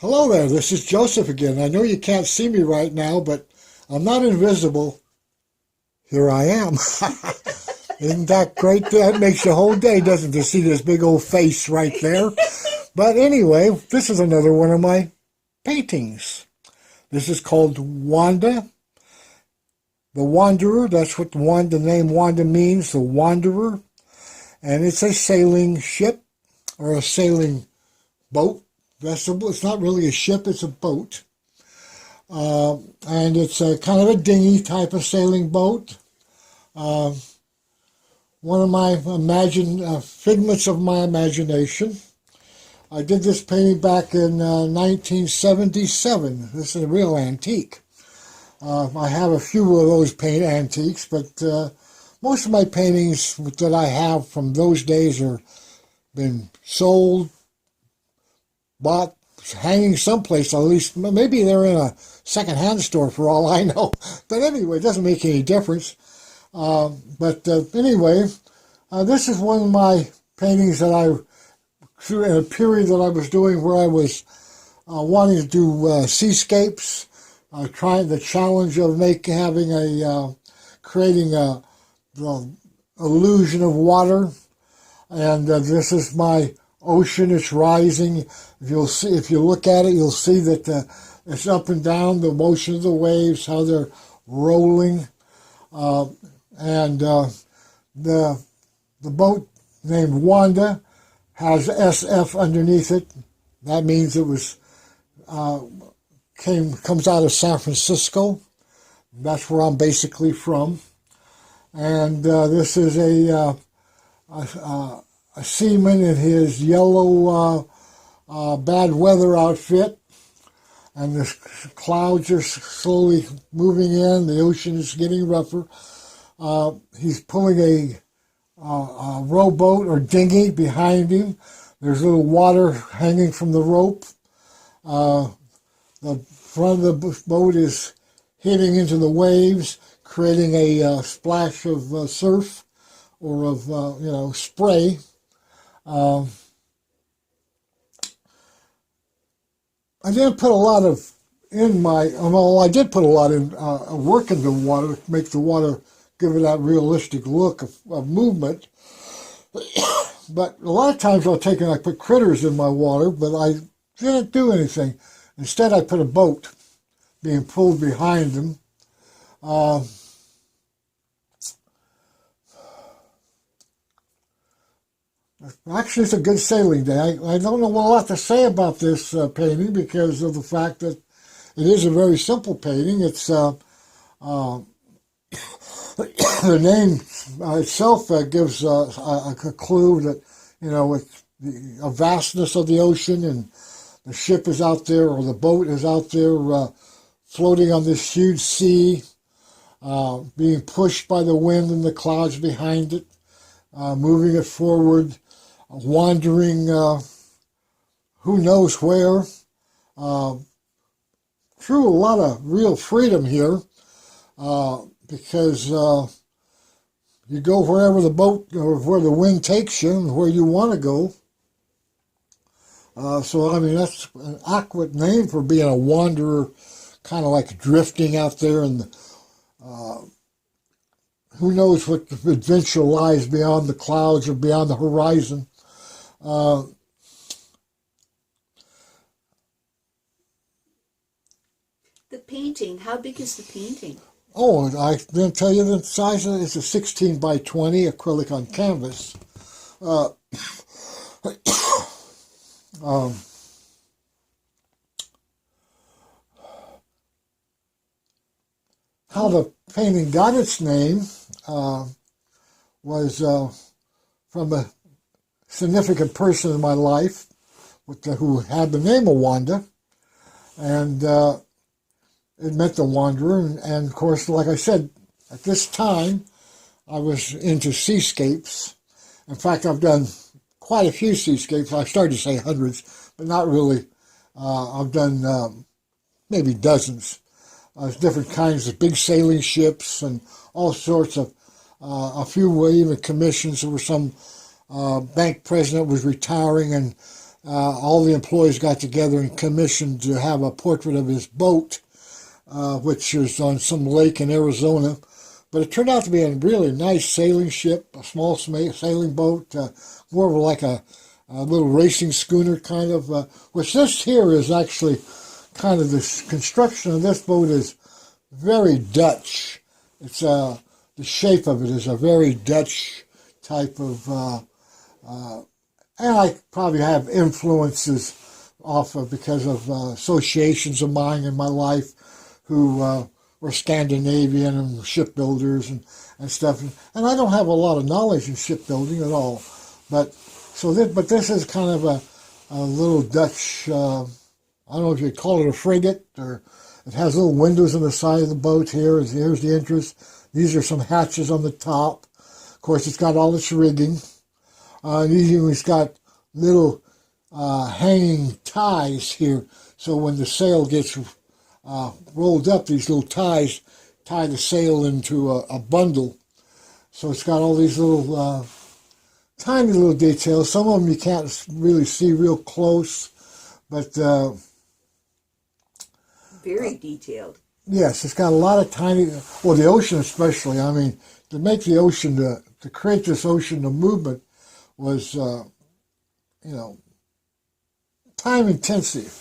Hello there, this is Joseph again. I know you can't see me right now, but I'm not invisible. Here I am. Isn't that great? That makes the whole day, doesn't it, to see this big old face right there? But anyway, this is another one of my paintings. This is called Wanda, the Wanderer. That's what the name Wanda means, the Wanderer. And it's a sailing ship or a sailing boat vessel. It's not really a ship, it's a boat. And it's a kind of a dinghy type of sailing boat. One of my figments of my imagination. I did this painting back in 1977. This is a real antique. I have a few of those paint antiques, but most of my paintings that I have from those days are been sold, bought, hanging someplace, at least. Maybe they're in a second-hand store for all I know. But anyway, it doesn't make any difference. Anyway, this is one of my paintings that through in a period that I was doing where I was wanting to do seascapes, trying the challenge of creating the illusion of water. And this is my ocean. It's rising. If you look at it, you'll see that it's up and down, the motion of the waves, how they're rolling. The boat named Wanda has SF underneath it. That means it was comes out of San Francisco. That's where I'm basically from. And this is a seaman in his yellow bad weather outfit, and the clouds are slowly moving in. The ocean is getting rougher. He's pulling a rowboat or dinghy behind him. There's a little water hanging from the rope. The front of the boat is hitting into the waves, creating a splash of surf or of spray. I didn't put a lot of I did put a lot in work into the water to make the water give it that realistic look of movement. But a lot of times I put critters in my water, but I didn't do anything. Instead, I put a boat being pulled behind them. Actually, it's a good sailing day. I don't know a lot to say about this painting because of the fact that it is a very simple painting. It's the name itself gives a clue that it's a vastness of the ocean, and the ship is out there, or the boat is out there floating on this huge sea, being pushed by the wind and the clouds behind it, moving it forward, wandering who knows where, through a lot of real freedom here, because you go wherever the boat or where the wind takes you and where you want to go. So, I mean, that's an adequate name for being a wanderer, kind of like drifting out there, and who knows what adventure lies beyond the clouds or beyond the horizon. The painting, how big is the painting? Oh, I didn't tell you the size of it. It's a 16 by 20 acrylic on canvas. How the painting got its name was from a significant person in my life who had the name of Wanda, and it meant the wanderer. And of course, like I said, at this time, I was into seascapes. In fact, I've done quite a few seascapes. I started to say hundreds, but not really. I've done maybe dozens. Different kinds of big sailing ships and all sorts of, a few were even commissions. There was some bank president was retiring, and all the employees got together and commissioned to have a portrait of his boat, which is on some lake in Arizona. But it turned out to be a really nice sailing ship, a small sailing boat, more of like a little racing schooner kind of, which this here is actually kind of the construction of this boat is very Dutch. It's the shape of it is a very Dutch type of, and I probably have influences off of because of associations of mine in my life who were Scandinavian and shipbuilders and stuff. And I don't have a lot of knowledge in shipbuilding at all, but but this is kind of a little Dutch. I don't know if you'd call it a frigate, or it has little windows on the side of the boat here. Here's the entrance. These are some hatches on the top. Of course, it's got all its rigging. It's got little hanging ties here. So when the sail gets rolled up, these little ties tie the sail into a bundle. So it's got all these little tiny little details. Some of them you can't really see real close, but very detailed. Yes, it's got a lot of tiny, well, the ocean especially. I mean, to make the ocean, to create this ocean, the movement was, time intensive.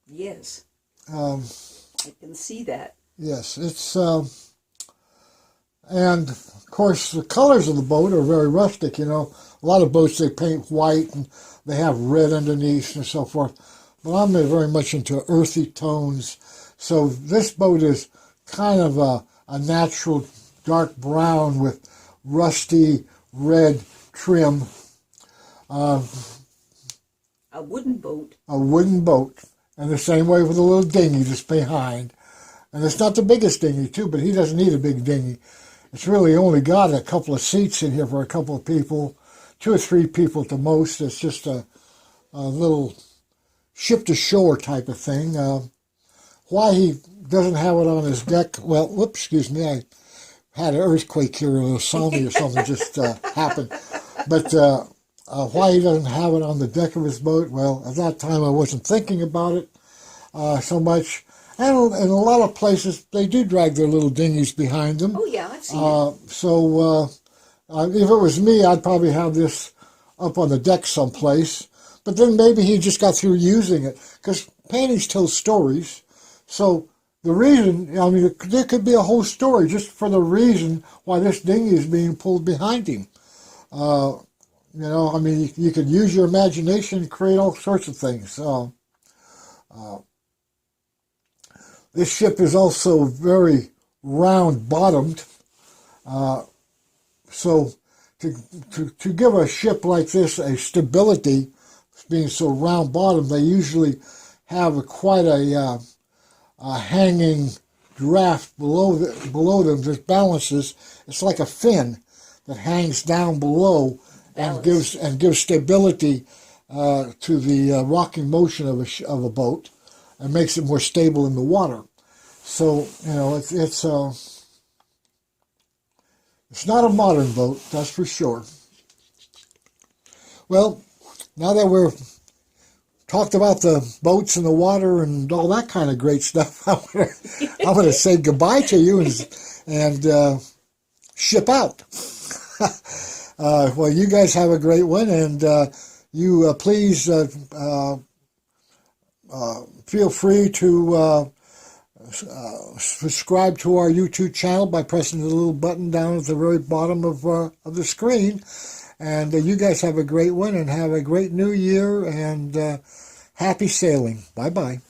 Yes. I can see that. Yes, it's, and of course the colors of the boat are very rustic, A lot of boats they paint white and they have red underneath and so forth. But I'm very much into earthy tones. So this boat is kind of a natural dark brown with rusty red trim. A wooden boat. A wooden boat. And the same way with a little dinghy just behind. And it's not the biggest dinghy, too, but he doesn't need a big dinghy. It's really only got a couple of seats in here for a couple of people, 2 or 3 people at the most. It's just a little ship-to-shore type of thing. Why he doesn't have it on his deck, well, whoops, excuse me, I had an earthquake here, a tsunami or something just happened. But why he doesn't have it on the deck of his boat, well, at that time I wasn't thinking about it so much. And in a lot of places, they do drag their little dinghies behind them. Oh, yeah, I've seen it. So if it was me, I'd probably have this up on the deck someplace. But then maybe he just got through using it. Because paintings tell stories. So the reason, I mean, there could be a whole story just for the reason why this dinghy is being pulled behind him. I mean, you could use your imagination and create all sorts of things. This ship is also very round-bottomed. So to give a ship like this a stability, being so round-bottomed, they usually have quite a hanging draft below them that balances. It's like a fin that hangs down below and gives stability to the rocking motion of a boat, and makes it more stable in the water. So it's not a modern boat, that's for sure. Well, now that we're talked about the boats and the water and all that kind of great stuff, I'm gonna say goodbye to you and ship out. Well, you guys have a great one, and you please feel free to subscribe to our YouTube channel by pressing the little button down at the very bottom of the screen. And you guys have a great one, and have a great new year, and happy sailing. Bye-bye.